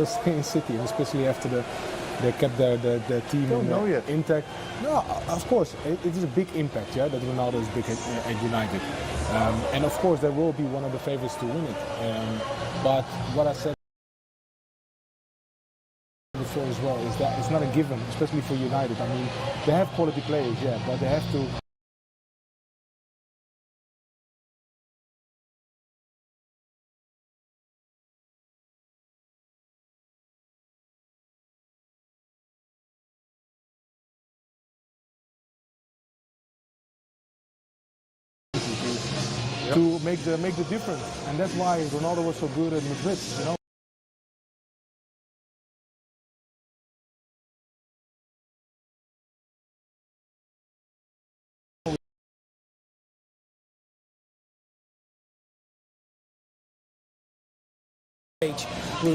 first thing in City, especially after they kept their team intact. No, of course, it is a big impact, yeah, that Ronaldo is big at United. And of course, they will be one of the favorites to win it. But what I said before as well is that it's not a given, especially for United. I mean, they have quality players, yeah, but they have to. To make the difference, and that's why Ronaldo was so good at Madrid, you know.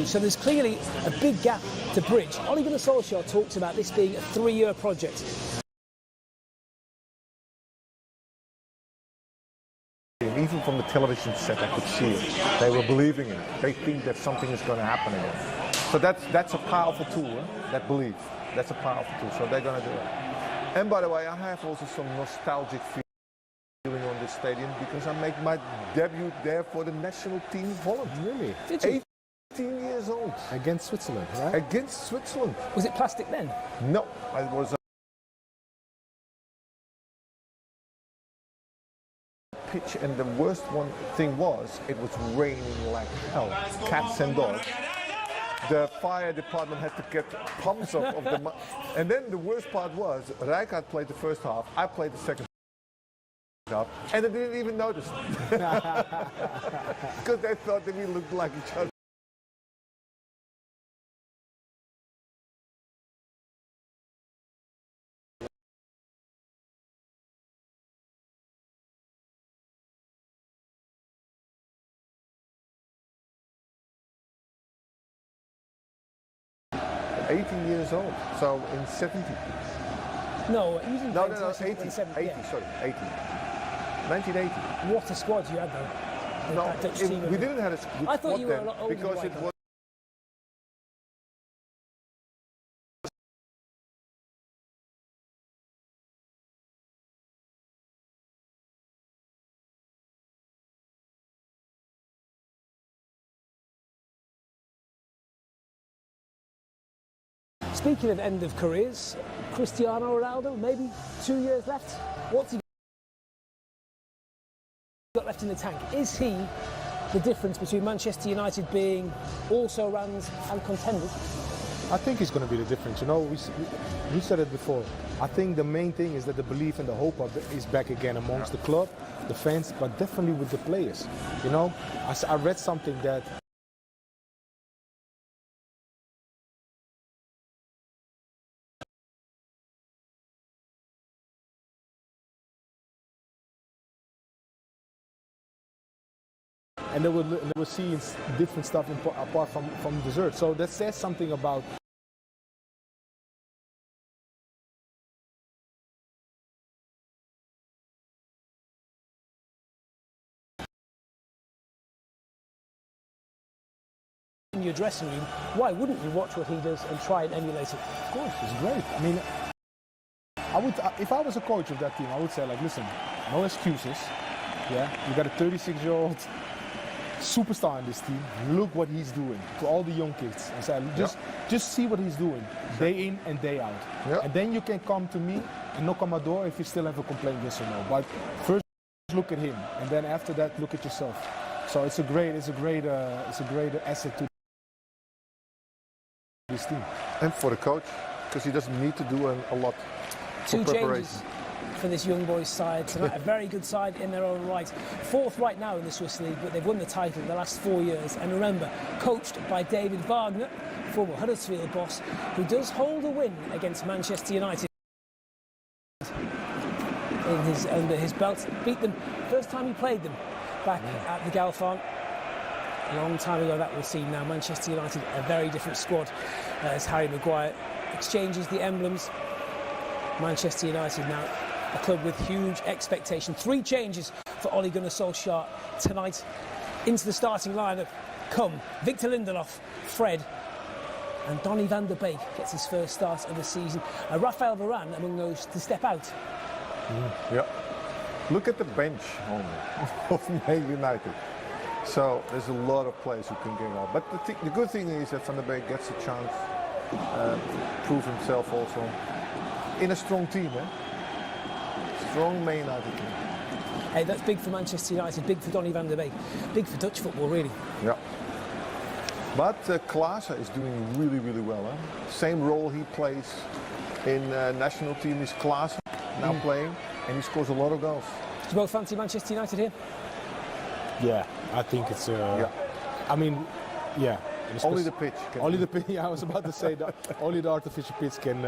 So there's clearly a big gap to bridge. Ole Gunnar Solskjaer talks about this being a 3-year project. Even from the television set, I could see it. They were believing in it. They think that something is going to happen again. So that's a powerful tool, that belief. That's a powerful tool, so they're going to do it. And by the way, I have also some nostalgic feeling on this stadium because I make my debut there for the national team of Holland. Really? Did you? 18 years old. Against Switzerland, right? Against Switzerland. Was it plastic then? No, it was pitch, and the worst thing was it was raining like hell, cats and dogs. The fire department had to get pumps of the mud. And then the worst part was Rijkaard played the first half, I played the second half, and they didn't even notice because they thought that we looked like each other. $18 years old, so in 70. No, you didn't. No, 80, yeah. Sorry, 80. 1980. What a squad you had though. No, we didn't have a good I thought squad you were then a lot older because it was. Speaking of end of careers, Cristiano Ronaldo, maybe 2 years left. What's he got left in the tank? Is he the difference between Manchester United being also rans and contenders? I think it's going to be the difference. You know, we said it before. I think the main thing is that the belief and the hope is back again amongst the club, the fans, but definitely with the players. You know, I read something that and they were seeing different stuff apart from dessert. So that says something about in your dressing room. Why wouldn't you watch what he does and try and emulate it? Of course, it's great. I mean, I would, if I was a coach of that team, I would say, like, listen, no excuses. Yeah, you got a 36-year-old superstar in this team. Look what he's doing to all the young kids. And say, just see what he's doing day in and day out. And then you can come to me and knock on my door if you still have a complaint, yes or no. But first look at him, and then after that look at yourself. So it's a great asset to this team. And for the coach, because he doesn't need to do a lot for 2 preparation. changes for this young boys side tonight. A very good side in their own right. 4th right now in the Swiss League, but they've won the title in the last 4 years. And remember, coached by David Wagner, former Huddersfield boss, who does hold a win against Manchester United under his belt. Beat them first time he played them back at the Galfan. A long time ago that will seem now. Manchester United, a very different squad as Harry Maguire exchanges the emblems. Manchester United now a club with huge expectation. 3 changes for Ole Gunnar Solskjaer tonight. Into the starting lineup come Victor Lindelof, Fred and Donny van der Beek gets his first start of the season. Rafael Varane among those to step out. Yeah. Look at the bench only of Man United. So there's a lot of players who can get out. But the good thing is that Van der Beek gets a chance to prove himself also in a strong team. Strong Man United team. Hey, that's big for Manchester United, big for Donny van der Beek, big for Dutch football, really. Yeah. But Klaassen is doing really, really well. Same role he plays in national team is Klaassen now playing, and he scores a lot of goals. Do you both fancy Manchester United here? Yeah, I think it's. Yeah. I mean, yeah. Only the pitch. Only the pitch. Yeah, I was about to say that. Only the artificial pitch can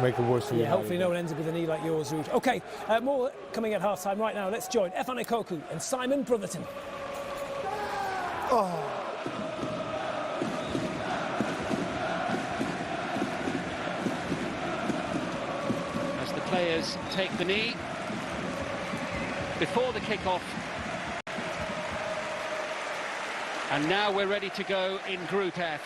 make it worse for you. Yeah, hopefully no one ends up with a knee like yours, Ruud. Okay, more coming at half-time right now. Let's join Efan Ekoku and Simon Brotherton. As the players take the knee before the kick-off. And now we're ready to go in Group F.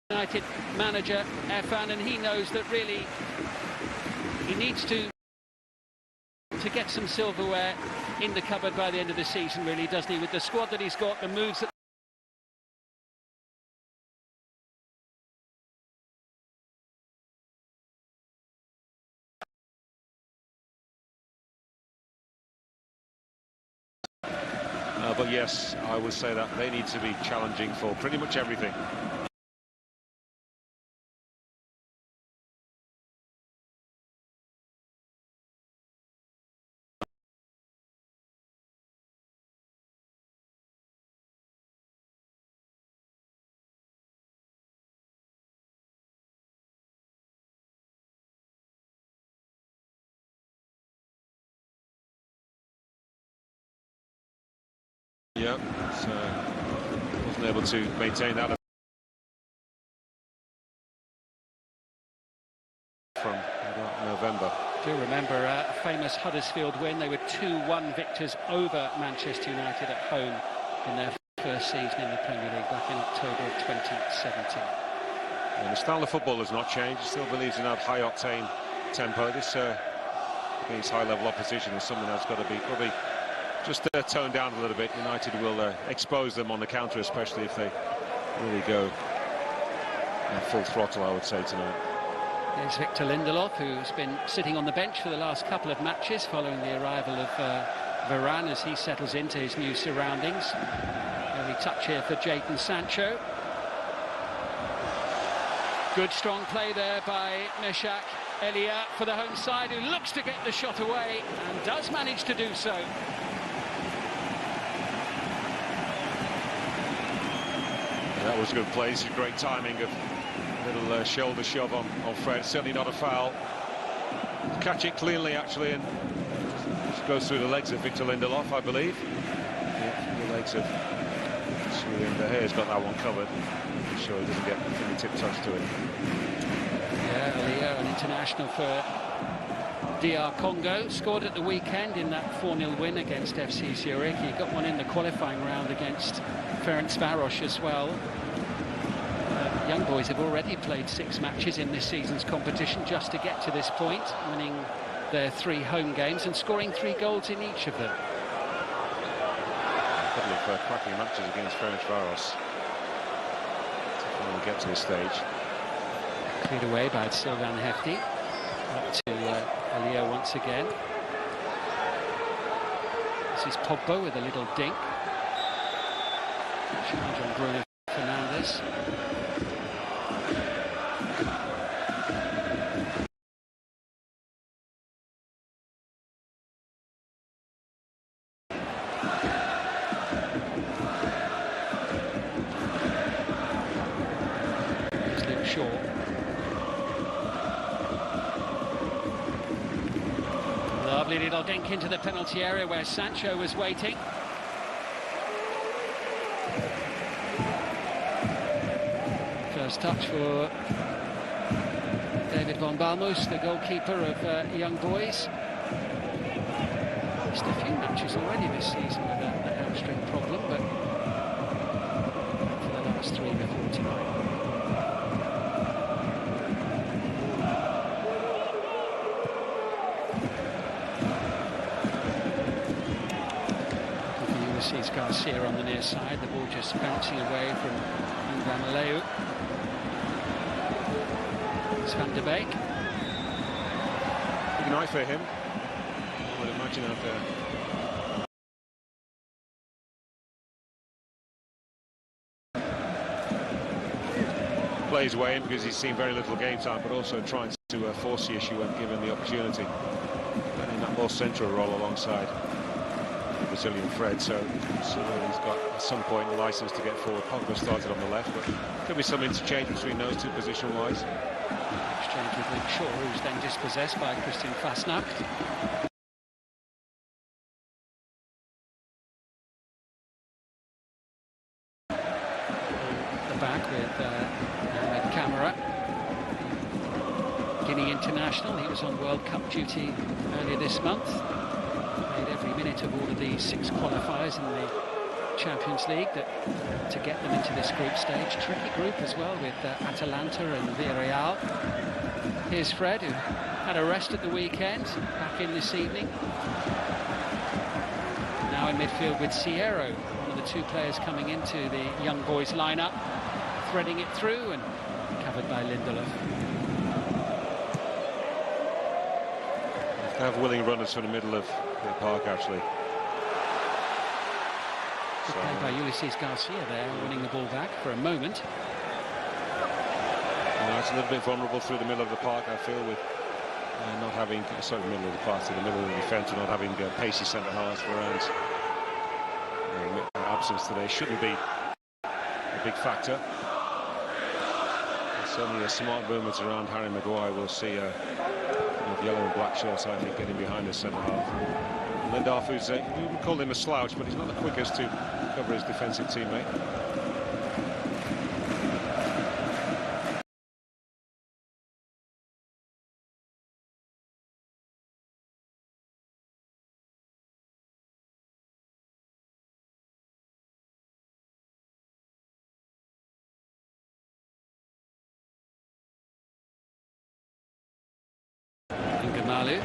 The United manager, Efan, and he knows that really he needs to get some silverware in the cupboard by the end of the season, really, doesn't he? With the squad that he's got, the moves that... But yes, I would say that they need to be challenging for pretty much everything. Yeah, so wasn't able to maintain that from November. Do you remember a famous Huddersfield win? They were 2-1 victors over Manchester United at home in their first season in the Premier League back in October of 2017. And the style of football has not changed. He still believes in that high-octane tempo. This against high-level opposition is something that's got to be probably just toned down a little bit. United will expose them on the counter, especially if they really go full throttle, I would say, tonight. There's Victor Lindelof, who's been sitting on the bench for the last couple of matches following the arrival of Varane as he settles into his new surroundings. Early touch here for Jadon Sancho. Good strong play there by Meshak Elia for the home side, who looks to get the shot away and does manage to do so. That was a good play. It's a great timing of a little shoulder shove on Fred. Certainly not a foul. Catch it cleanly, actually, and just goes through the legs of Victor Lindelof, I believe. Yeah, the legs of He's got that one covered. I'm sure he doesn't get any tip touch to it. Yeah, Leo, an international for DR Congo, scored at the weekend in that 4-0 win against FC Zurich. He got one in the qualifying round against Ferencváros as well. Young boys have already played 6 matches in this season's competition just to get to this point, winning their 3 home games and scoring 3 goals in each of them. A couple of cracking matches against Ferencváros to finally get to this stage. Cleared away by Sylvain Hefti. Up to Elio once again. This is Pogba with a little dink. Charge on Bruno Fernandes. Lovely little dink into the penalty area where Sancho was waiting. First touch for David von Balmus, the goalkeeper of Young Boys. Missed a few matches already this season with a hamstring problem, but for the last 3 before tonight. Sees Garcia on the near side, the ball just bouncing away from Van Leeuw. It's Van de Beek. Big night for him, I would imagine, out there. Plays way in because he's seen very little game time, but also trying to force the issue when given the opportunity. Playing that more central role alongside Brazilian Fred, so he's got at some point a license to get forward. Pogba started on the left, but could be some interchange between those two position-wise. Exchange with Luke Shaw, who's then dispossessed by Christian Fasnacht. The back with Ahmed Camara, Guinea international. He was on World Cup duty earlier this month. Every minute of all of these 6 qualifiers in the Champions League to get them into this group stage. Tricky group as well with Atalanta and Villarreal. Here's Fred, who had a rest at the weekend, back in this evening. Now in midfield with Sierro, one of the 2 players coming into the Young Boys lineup, threading it through and covered by Lindelof. They have willing runners from the middle of the park, actually. Good play by Ulysses Garcia there, winning the ball back for a moment. It's a little bit vulnerable through the middle of the park, I feel, with not having, sorry, the middle of the park, to the middle of the defence, and not having pacey centre halves for around. Absence today shouldn't be a big factor. Certainly a smart movement around Harry Maguire. We'll see with yellow and black shorts, I think, getting behind the centre half. Lindelof, who's we would call him a slouch, but he's not the quickest to cover his defensive teammate. Ngamalu.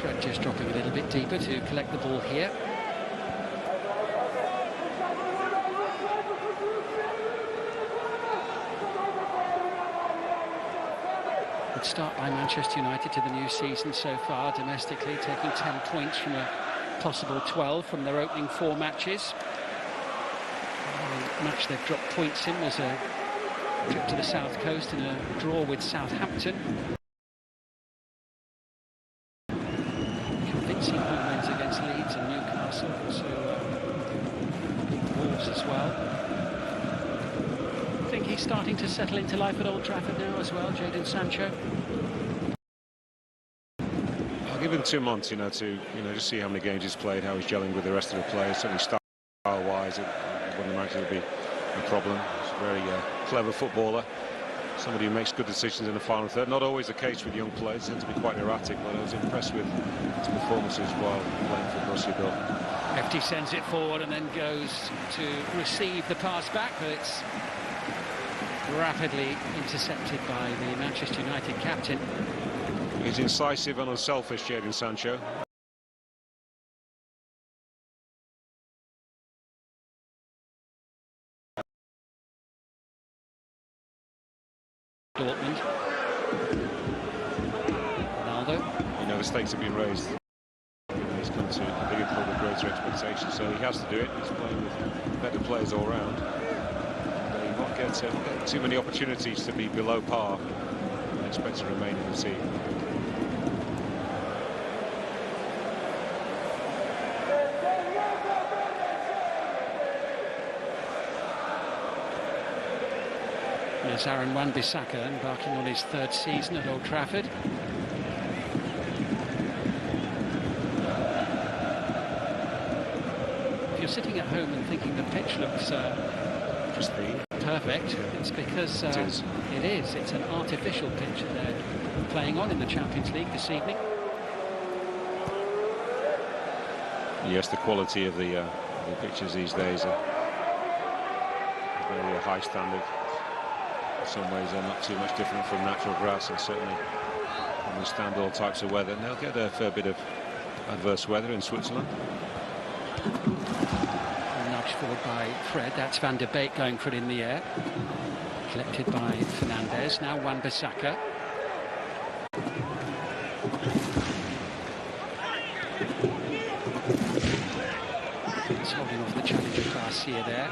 Fred just dropping a little bit deeper to collect the ball here. Good start by Manchester United to the new season so far, domestically, taking 10 points from a possible 12 from their opening 4 matches. The match they've dropped points in was a trip to the south coast and a draw with Southampton. Convincing home wins against Leeds and Newcastle, also Wolves as well. I think he's starting to settle into life at Old Trafford now as well, Jadon Sancho. I'll give him 2 months, to just see how many games he's played, how he's gelling with the rest of the players. Certainly style-wise, I wouldn't imagine it would be a problem. He's a very clever footballer, somebody who makes good decisions in the final third. Not always the case with young players, they tend to be quite erratic, but I was impressed with his performances while playing for Borussia Dortmund. FT sends it forward and then goes to receive the pass back, but it's rapidly intercepted by the Manchester United captain. He's incisive and unselfish, Jadon Sancho. Dortmund. Ronaldo. The stakes have been raised. He's come to a bigger club with greater expectations, so he has to do it. He's playing with better players all round. He won't get too many opportunities to be below par and expect to remain in the team. There's Aaron Wan-Bissaka embarking on his third season at Old Trafford. If you're sitting at home and thinking the pitch looks perfect, it's because it is. It's an artificial pitch that they're playing on in the Champions League this evening. Yes, the quality of the pitches these days are very high standard. In some ways they're not too much different from natural grass, and certainly can withstand all types of weather. And they'll get a fair bit of adverse weather in Switzerland. Nudged forward by Fred. That's Van der Beek going for it in the air. Collected by Fernandez. Now Wan-Bissaka. It's holding off the challenger Garcia there.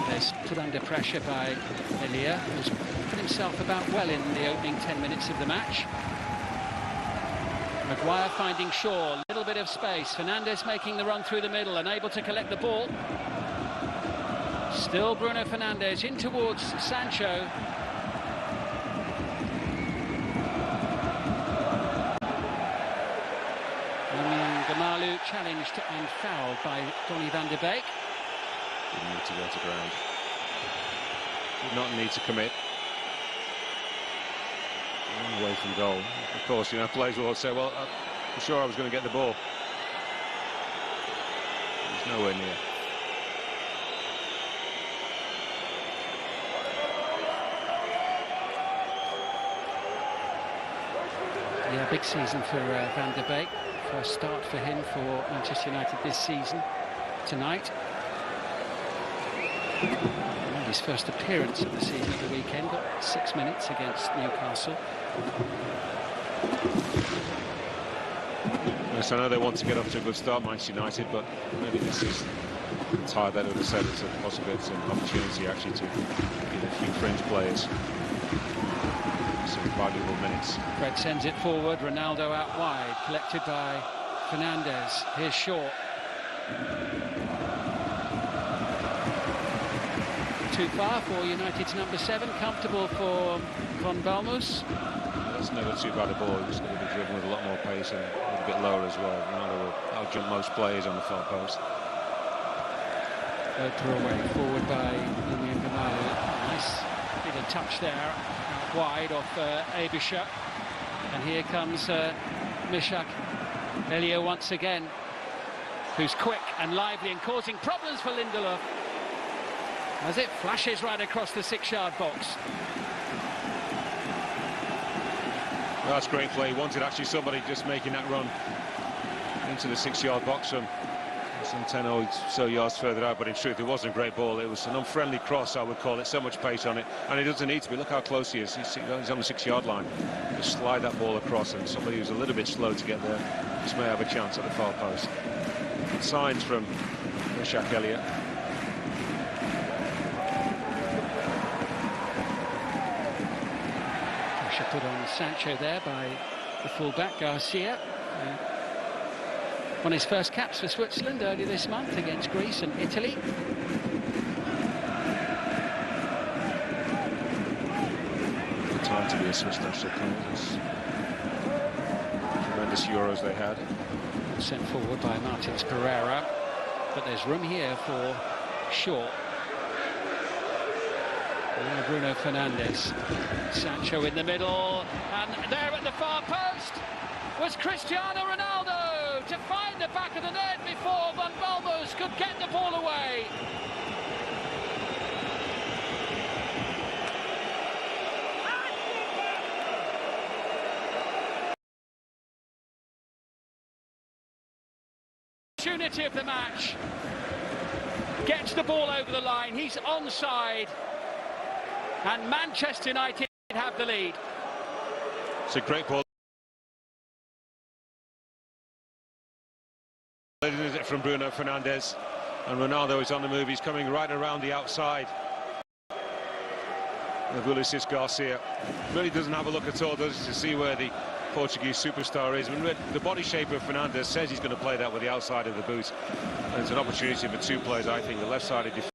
There's put under pressure by Elia, who's put himself about well in the opening 10 minutes of the match. Maguire finding Shaw, a little bit of space. Fernandez making the run through the middle, unable to collect the ball. Still Bruno Fernandes in towards Sancho. Gamalu challenged and fouled by Donny van der Beek. Didn't need to go to ground. Did not need to commit. Long way from goal. Of course, you know, players will say, well, I'm sure I was going to get the ball. He's nowhere near. Yeah, big season for Van der Beek. First start for him for Manchester United this season tonight. And his first appearance of the season at the weekend, got 6 minutes against Newcastle. Yes, I know they want to get off to a good start, Manchester United, but maybe this is tired that would have said it's a possibility, an opportunity actually to give a few fringe players some valuable minutes. Fred sends it forward, Ronaldo out wide, collected by Fernandez. Here's Shaw. Too far for United's number 7, comfortable for Von Balmus. That's never too bad a ball. It's going to be driven with a lot more pace and a little bit lower as well. Ronaldo will outjump most players on the far post. Throw away, forward by Louis Gamalu. Nice bit of touch there, out wide off Abisha. And here comes Mishak Elia once again, who's quick and lively and causing problems for Lindelof as it flashes right across the 6-yard box. Well, that's great play. He wanted actually somebody just making that run into the 6-yard box from some 10 or so yards further out, but in truth it wasn't a great ball. It was an unfriendly cross, I would call it. So much pace on it, and it doesn't need to be. Look how close he is. He's on the 6-yard line. Just slide that ball across, and somebody who's a little bit slow to get there just may have a chance at the far post. Signs from Mishak Elliott. Pressure put on Sancho there by the fullback Garcia. Won his first caps for Switzerland earlier this month against Greece and Italy. Good time to be a Swiss national team. Tremendous Euros they had. Sent forward by Martins Pereira, but there's room here for Shaw. Now Bruno Fernandes. Sancho in the middle, and there at the far post was Cristiano Ronaldo to find the back of the net before Van Balmus could get the ball away. Opportunity of the match. Gets the ball over the line. He's onside. And Manchester United have the lead. It's a great ball. From Bruno Fernandes, and Ronaldo is on the move. He's coming right around the outside of Ulises Garcia. Really doesn't have a look at all, does he, to see where the Portuguese superstar is. I mean, the body shape of Fernandes says he's going to play that with the outside of the boot, and it's an opportunity for two players. I think the left-sided defender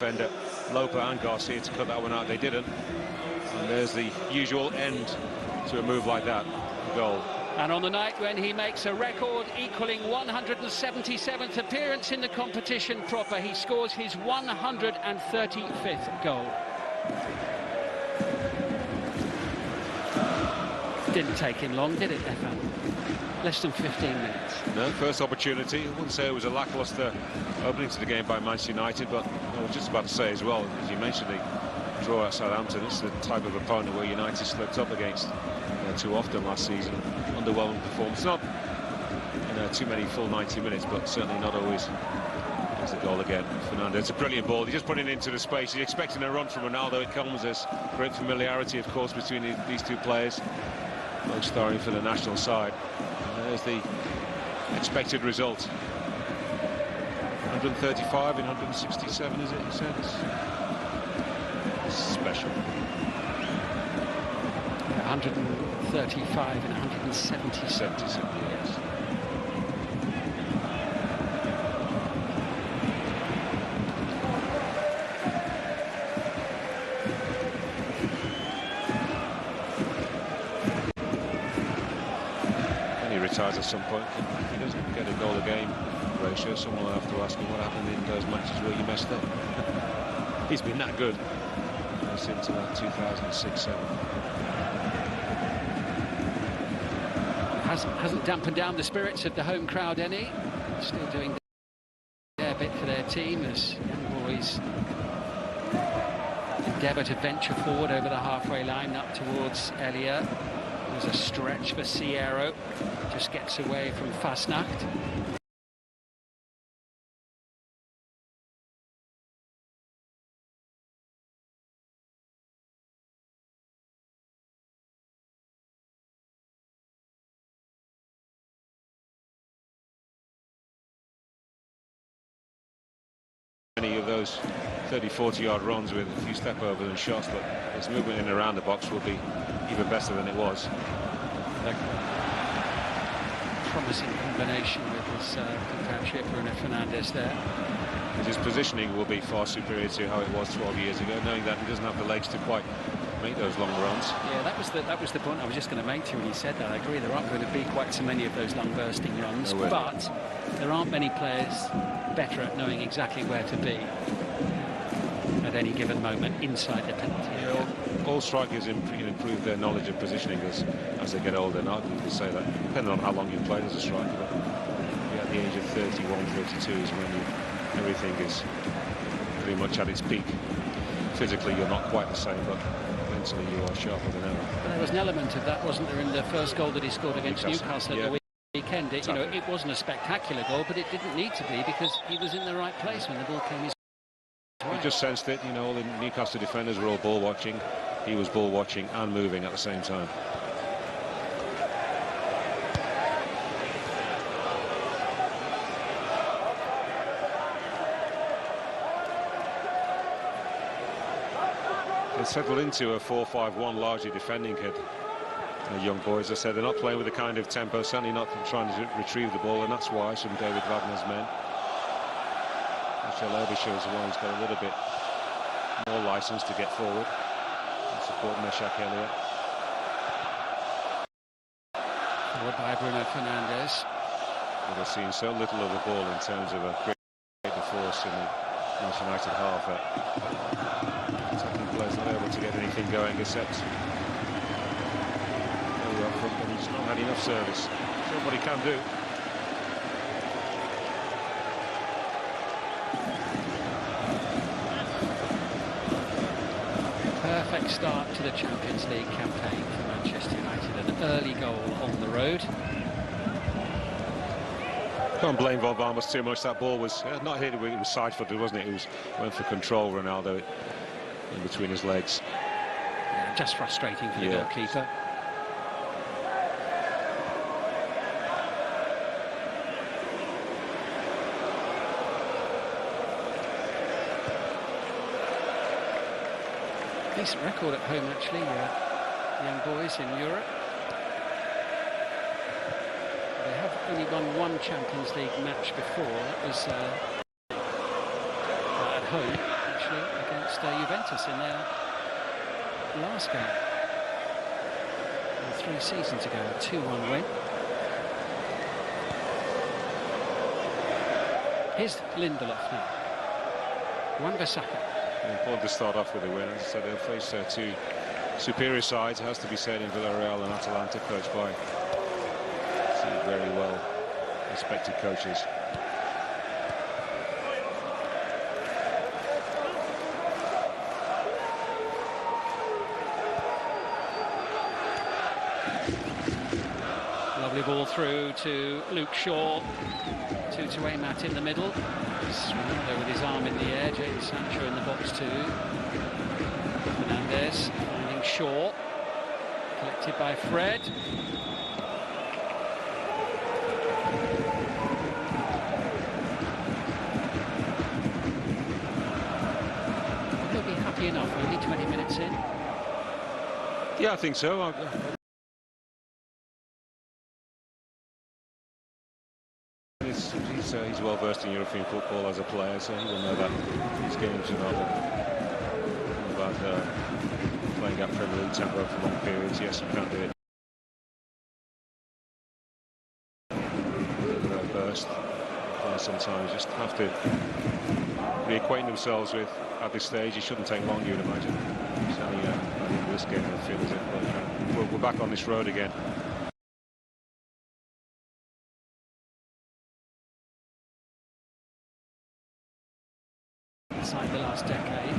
defender Lopa and Garcia to cut that one out. They didn't. And there's the usual end to a move like that. Goal. And on the night when he makes a record equaling 177th appearance in the competition proper, he scores his 135th goal. Didn't take him long, did it, Efan? Less than 15 minutes. No, first opportunity. I wouldn't say it was a lacklustre opening to the game by Manchester United, but I was just about to say as well, as you mentioned, the draw at Southampton, it's the type of opponent where United slipped up against too often last season. Underwhelming performance. Not too many full 90 minutes, but certainly not always. There's the goal again. Fernando, it's a brilliant ball. He just put it into the space. He's expecting a run from Ronaldo. It comes. There's great familiarity, of course, between these two players, both starring for the national side. And there's the expected result. 135 in 167, is it? He said. It's special. 135 and 177 years. And he retires at some point. If he doesn't get a goal a game ratio, someone will have to ask him what happened in those matches where you messed up. He's been that good since about 2006-07. Hasn't dampened down the spirits of the home crowd any. Still doing their bit for their team as young boys endeavour to venture forward over the halfway line up towards Elia. There's a stretch for Sierro. Just gets away from Fasnacht. Any of those 30-40 yard runs with a few step overs and shots, but his movement in and around the box will be even better than it was. Promising combination with his compatriot Bruno Fernandes there. His positioning will be far superior to how it was 12 years ago, knowing that he doesn't have the legs to quite make those long runs. Yeah, that was the point I was just going to make to you when you said that. I agree, there aren't going to be quite so many of those long bursting runs, but there aren't many players better at knowing exactly where to be at any given moment inside the penalty area. All strikers improve their knowledge of positioning as they get older. Now people say that, depending on how long you've played as a striker, but at the age of 31, 32 is when everything is pretty much at its peak. Physically, you're not quite the same, but mentally you are sharper than ever. There was an element of that, wasn't there, in the first goal that he scored against Newcastle at the weekend. It wasn't a spectacular goal, but it didn't need to be because he was in the right place when the ball came his way. He just sensed it, all the Newcastle defenders were all ball watching. He was ball watching and moving at the same time. They settled into a 4-5-1, largely defending kid. The young boys, I said, they're not playing with the kind of tempo, certainly not trying to retrieve the ball, and that's why some David Wagner's men. Michel Erbischer is the one who's got a little bit more license to get forward and support Meshak Elliott. Forward by Bruno Fernandes. But I've seen so little of the ball in terms of a greater force in the Manchester United half that attacking players not able to get anything going except up front, but he's not had enough service. Show what he can do. Perfect start to the Champions League campaign for Manchester United. An early goal on the road. Can't blame Von Barmers too much. That ball was not hit, it was side-footed, wasn't it? It went for control, Ronaldo, in between his legs. Yeah, just frustrating for the goalkeeper. Decent record at home, actually, young boys in Europe. They have only won one Champions League match before. That was at home, actually, against Juventus in their last game. 3 seasons ago, a 2-1 win. Here's Lindelof now. Wan-Bissaka. Important to start off with a win. As I said, they'll face two superior sides, it has to be said, in Villarreal and Atalanta, coached by two very well respected coaches. Lovely ball through to Luke Shaw, to aim at in the middle. Ronaldo with his arm in the air, Jadon Sancho in the box too. Fernandes finding Shaw, collected by Fred. They'll be happy enough, only 20 minutes in. Yeah, I think so. He's well versed in European football as a player, so he will know that these games are not about playing at Premier League tempo for long periods. Yes, you can do it. Burst. Players sometimes just have to reacquaint themselves with at this stage. It shouldn't take long, you'd imagine. Certainly, I think this game will feel as if we're back on this road again. Inside the last decade.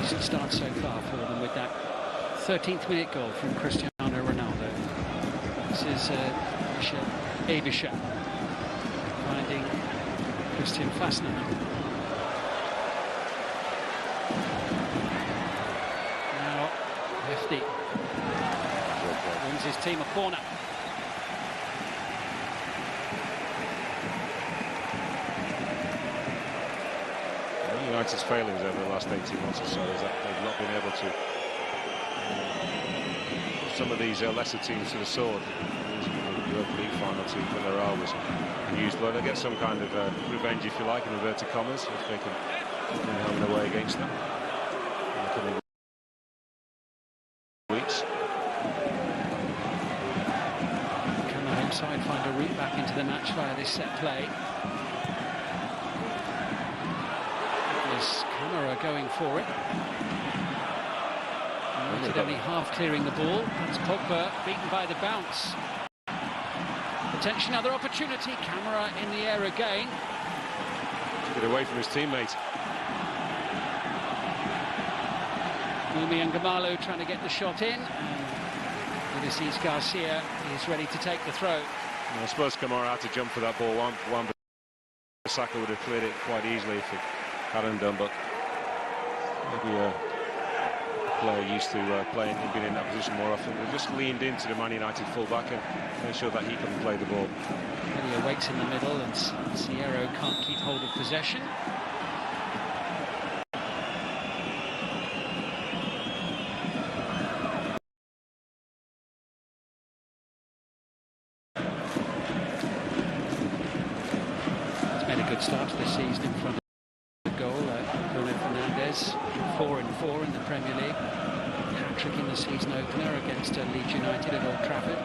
Decent start so far for them with that 13th minute goal from Cristiano Ronaldo. This is Abisha finding Christian Fassner. Now Hefty wins his team a corner. United's failings over the last 18 months or so is that they've not been able to some of these lesser teams to the sword. The Europa League final to Villarreal was used well. They get some kind of revenge, if you like, in inverted commas, if they can win home and away against them in the coming weeks. Can the home side find a route back into the match via this set play? Camera going for it. United only half clearing the ball. That's Pogba beaten by the bounce. Potentially another opportunity. Camera in the air again. Took it away from his teammate. Mumi and Gamalo trying to get the shot in. Ulysses Garcia is ready to take the throw. I suppose Kamara had to jump for that ball. Wan-Bissaka would have cleared it quite easily if it hadn't done, but maybe a player used to playing and being in that position more often. They just leaned into the Man United fullback and made sure that he couldn't play the ball. Elliot waits in the middle and Sierra can't keep hold of possession. He's made a good start to the season in front of the goal. Bruno Fernandes, 4-4 in the Premier League. Hat-trick in the season opener against Leeds United at Old Trafford.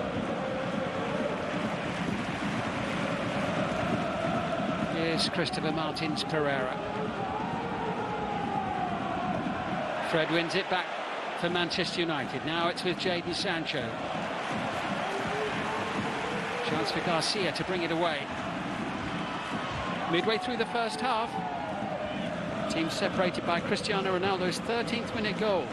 Here's Christopher Martins Pereira. Fred wins it back for Manchester United. Now it's with Jadon Sancho. Chance for Garcia to bring it away. Midway through the first half. Team separated by Cristiano Ronaldo's 13th minute goal.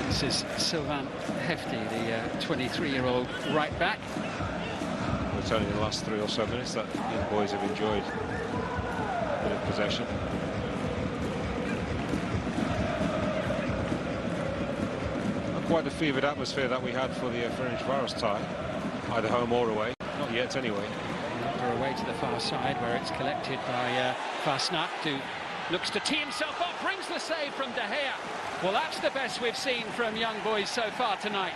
This is Sylvain Hefty, the 23-year-old right back. It's only in the last 3 or so minutes that young boys have enjoyed a bit of possession. Not quite the fevered atmosphere that we had for the Ferencváros tie, either home or away. Not yet, anyway. away to the far side where it's collected by Fasnacht, who looks to tee himself up, brings the save from De Gea. Well, that's the best we've seen from young boys so far tonight.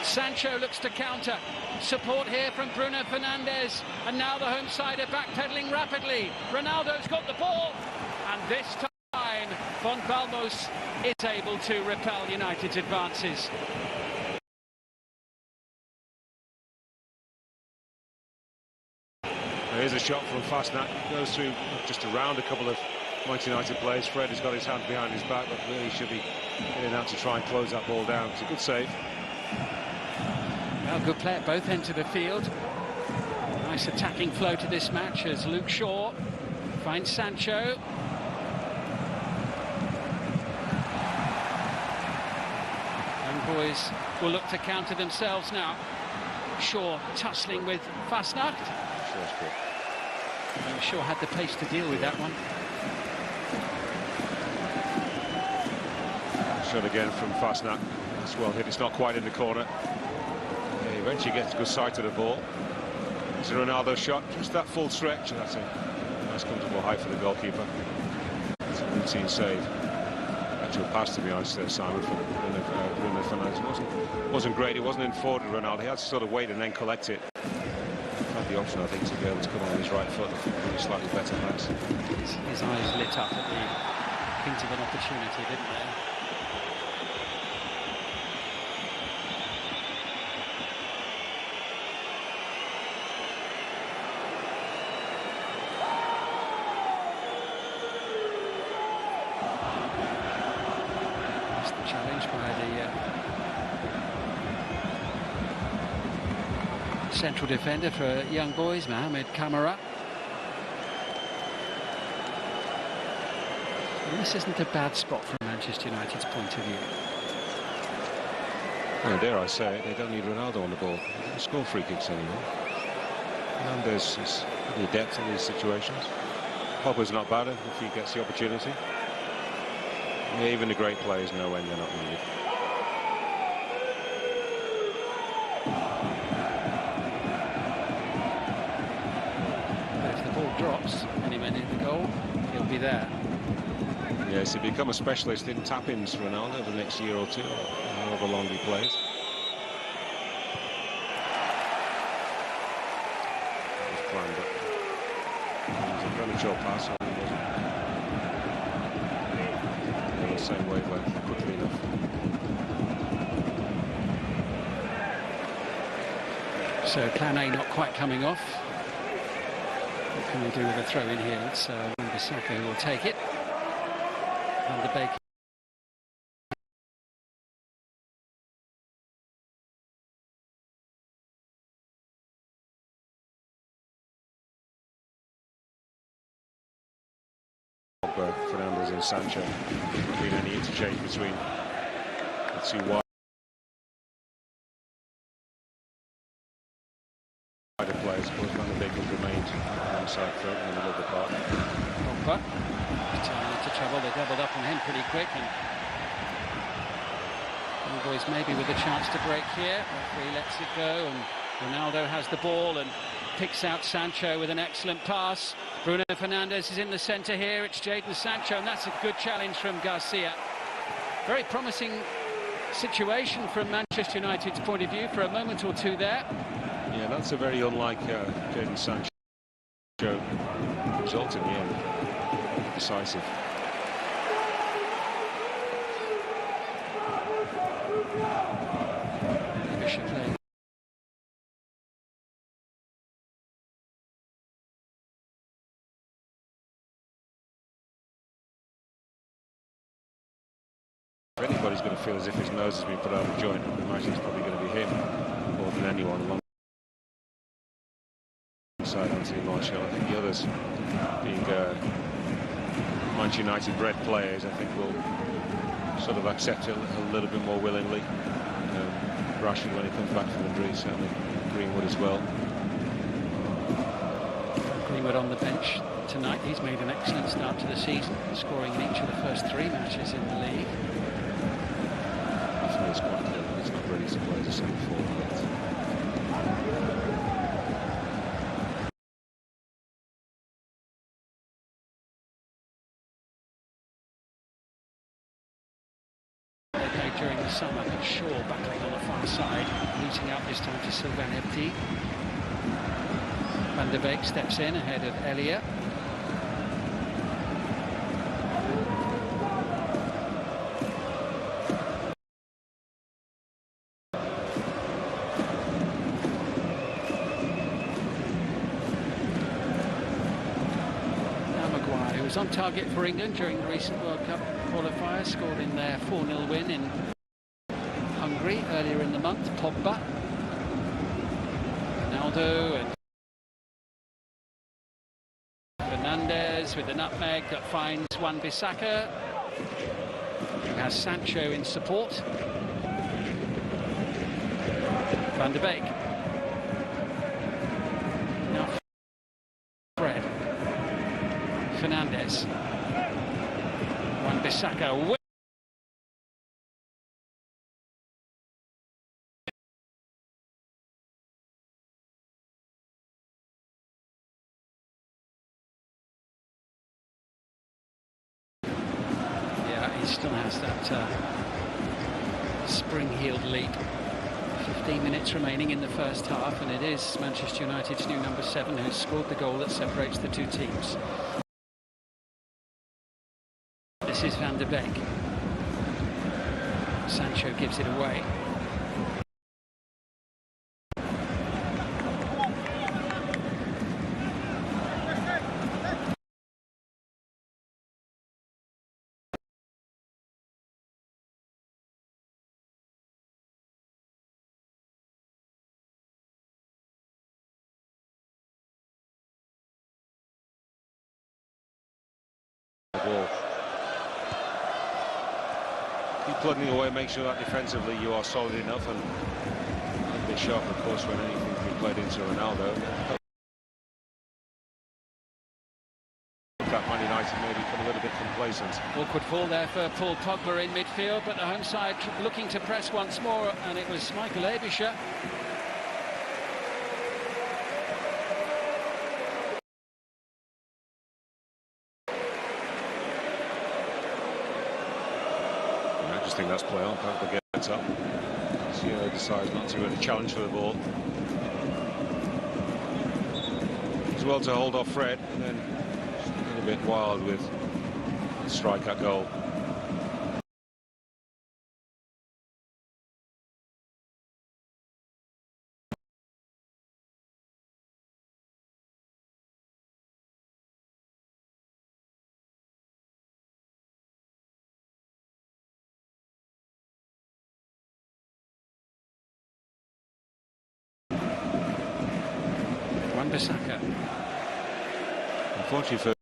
Sancho looks to counter. Support here from Bruno Fernandes. And now the home side are backpedaling rapidly. Ronaldo's got the ball. And this time, Von Balmos is able to repel United's advances. Here's a shot from Fasnacht. Goes through just around a couple of Manchester United players. Fred has got his hand behind his back, but really should be getting out to try and close that ball down. It's a good save. Well, good play at both ends of the field. Nice attacking flow to this match as Luke Shaw finds Sancho. Young boys will look to counter themselves now. Shaw tussling with Fasnacht. Shaw's good. Shaw had the pace to deal with that one. Shot again from Fasnacht. It's well hit. It's not quite in the corner. Yeah, he eventually gets a good sight of the ball. It's a Ronaldo shot. Just that full stretch. That's a nice comfortable height for the goalkeeper. It's a routine save. Actual pass, to be honest, Simon, from Bruno Fernandes wasn't great. It wasn't in forward of Ronaldo. He had to sort of wait and then collect it. Had the option, I think, to be able to come on his right foot. A slightly better pass. His eyes lit up at the hint of an opportunity, didn't they? Challenge by the central defender for young boys, Mohamed Kamara. And this isn't a bad spot from Manchester United's point of view. Well, dare I say it, they don't need Ronaldo on the ball. They don't score free kicks anymore. Fernandes is pretty adept in these situations. Pogba's not bad if he gets the opportunity. Yeah, even the great players know when they're not needed. But if the ball drops any minute in the goal, he'll be there. Yes, he'll become a specialist in tap-ins for Ronaldo over the next year or two, however long he plays. He's planned it. It was a premature pass. Same wavelength, quickly enough. So plan A not quite coming off. What can we do with a throw in here? It's Wan-Bissaka who will take it. Van de Beek. Fernandes and Sancho. There's been any interchange between the two wider players. Of course, Van de Beek has remained inside throat in the middle of the park. Pogba turning into trouble. They doubled up on him pretty quick, and young boys maybe with a chance to break here. Referee lets it go, and Ronaldo has the ball and picks out Sancho with an excellent pass. Bruno Fernandes is in the centre here. It's Jadon Sancho, and that's a good challenge from Garcia. Very promising situation from Manchester United's point of view for a moment or two there. Yeah, that's a very unlike Jadon Sancho result in the end. Decisive. If anybody's going to feel as if his nose has been put out of joint, I imagine it's probably going to be him more than anyone alongside Anthony Martial. I think the others, being Manchester United bred players, I think will sort of accept it a little bit more willingly. Rashford, when he comes back from injury, certainly Greenwood as well. Greenwood on the bench tonight. He's made an excellent start to the season, scoring in each of the first 3 matches in the league. He's quite good. He's not ready to play as a centre forward yet. Osama and Shaw battling on the far side, rooting out this time to Man Utd. Van der Beek steps in ahead of Elia. Was on target for England during the recent World Cup qualifiers, scored in their 4-0 win in Hungary earlier in the month. Pogba, Ronaldo and Fernandes with the nutmeg that finds Wan-Bissaka, who has Sancho in support. Van der Beek. Now Fred. Fernandes. Wan-Bissaka. Yeah, he still has that spring-heeled leap. 15 minutes remaining in the first half, and it is Manchester United's new number 7 who's scored the goal that separates the two teams. This is Van der Beek. Sancho gives it away. The ball. Keep plugging away, make sure that defensively you are solid enough, and a bit sharp, of course, when anything can be played into Ronaldo. That Man United may become a little bit complacent. Awkward ball there for Paul Pogba in midfield, but the home side looking to press once more, and it was Michael Abisha. I think that's play on. Pogba gets up. Sierra decides not to really challenge for the ball. As well to hold off Fred, and then a little bit wild with the strike at goal. Wan-Bissaka. Unfortunately for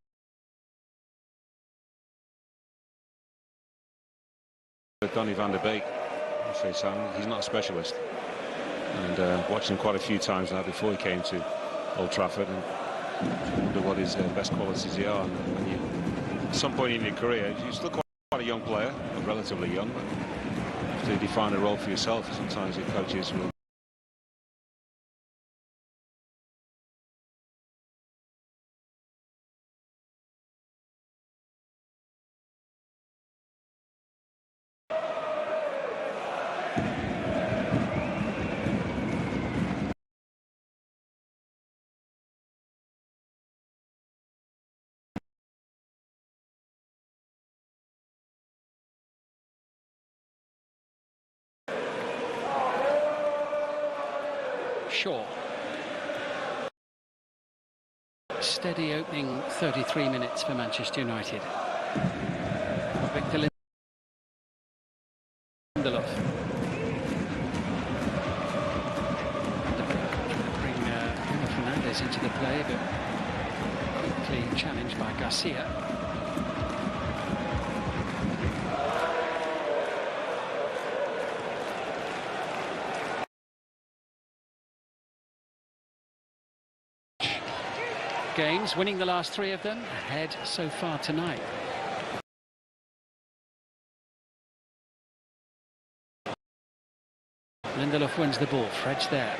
Donny van der Beek, he's not a specialist, and watched him quite a few times now before he came to Old Trafford, and I wonder what his best qualities are. And when you, at some point in your career, you're still quite a young player, or relatively young, but you have to define a role for yourself. Sometimes your coaches will Shaw. Steady opening 33 minutes for Manchester United. Victor Lindelof. Bring Bruno Fernandes into the play, but quickly challenged by Garcia. Games, winning the last 3 of them, ahead so far tonight. Lindelof wins the ball, Fred's there.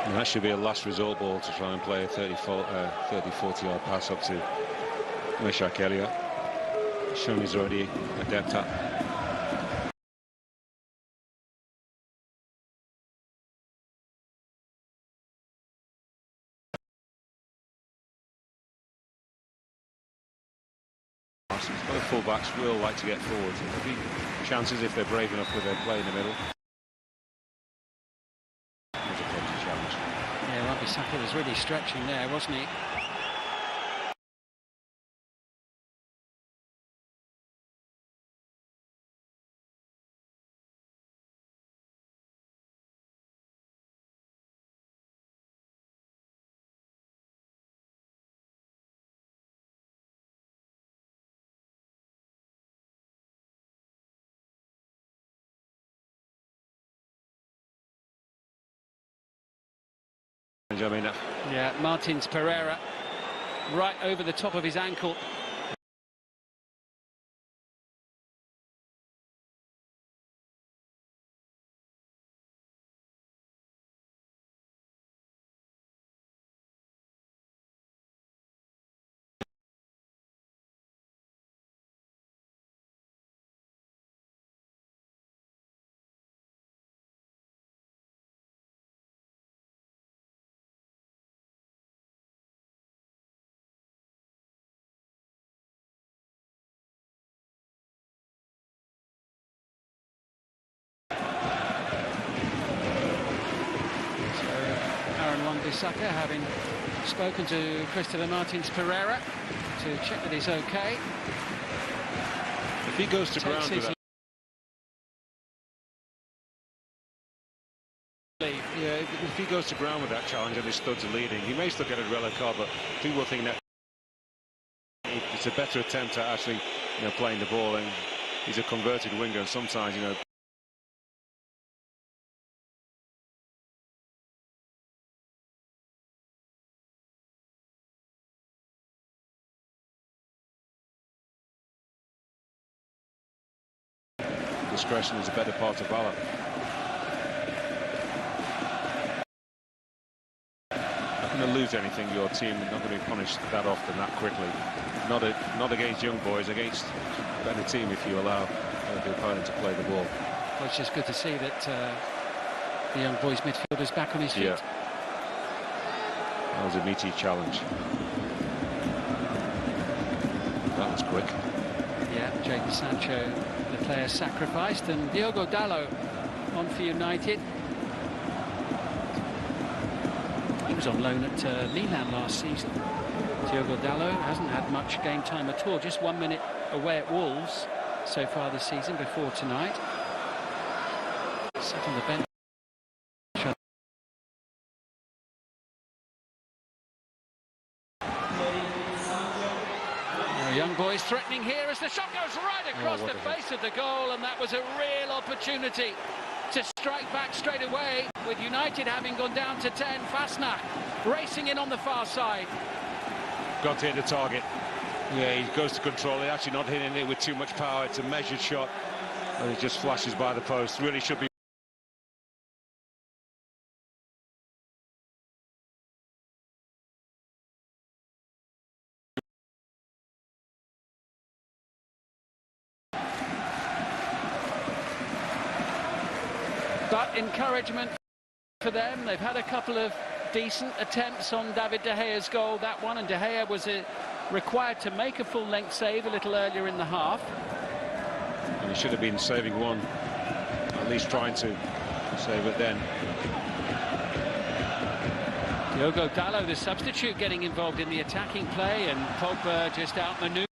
And that should be a last resort ball to try and play a 30-40 yard pass up to Meshak Elliott, shown he's already adept at. Both full-backs will like to get forward. There'll be chances if they're brave enough with their play in the middle. There's a plenty challenge. Yeah, Wan-Bissaka was really stretching there, wasn't he? Yeah, Martins Pereira right over the top of his ankle. Wan-Bissaka, having spoken to Christopher Martins Pereira to check that he's okay. If he goes to ground with that, if he goes to ground with that challenge and his studs are leading, he may still get a yellow card, but people think that it's a better attempt at actually, playing the ball, and he's a converted winger, and sometimes, discretion is a better part of valor. Not going to lose anything, your team, not going to be punished that often, that quickly. Not against young boys, against a better team if you allow the opponent to play the ball. Well, it's just good to see that the young boys midfielder's back on his feet. Yeah. That was a meaty challenge. That was quick. Yeah, Jadon Sancho, the player sacrificed, and Diogo Dalot on for United. He was on loan at Milan last season. Diogo Dalot hasn't had much game time at all, just 1 minute away at Wolves so far this season before tonight. Sat on the bench. Young boys threatening here as the shot goes right across the face of the goal, and that was a real opportunity to strike back straight away, with United having gone down to 10. Fasnacht racing in on the far side. Got to hit the target. Yeah, he goes to control it, actually not hitting it with too much power. It's a measured shot, and it just flashes by the post. Really should be. But encouragement for them. They've had a couple of decent attempts on David De Gea's goal, that one, and De Gea was required to make a full-length save a little earlier in the half. And he should have been saving one, at least trying to save it then. Diogo Dalot, the substitute, getting involved in the attacking play, and Pogba just outmaneuvered.